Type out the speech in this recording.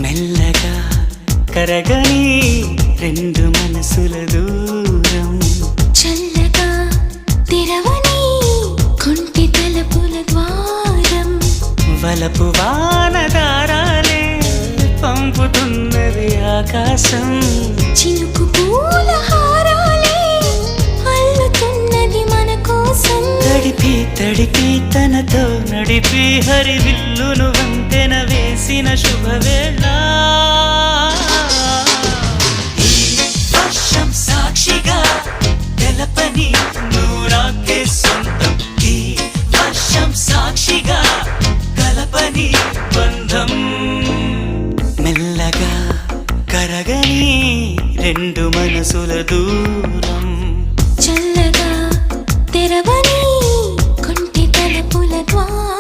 మెల్లగా కరగని రెండు మనసుల దూరం, చల్లగా తెరవని కొంటి తలుపుల ద్వారం, వలపు వానదారాలే పంపుతున్నది ఆకాశం, చినుకు పూల హారాలే అల్లుతున్నది మన కోసం. తడిపి తనతో నడిపి హరివిల్లును వంతెన వేసిన శుభవేళ, ఈ వర్షం సాక్షిగా తెలపని నువ్వు నాకే సొంతం, ఈ వర్షం సాక్షిగా కలపని బంధం, మెల్లగా కరగని రెండు మనసుల దూరం, చల్లగా తెరవని కొంటి తలుపుల ద్వారం.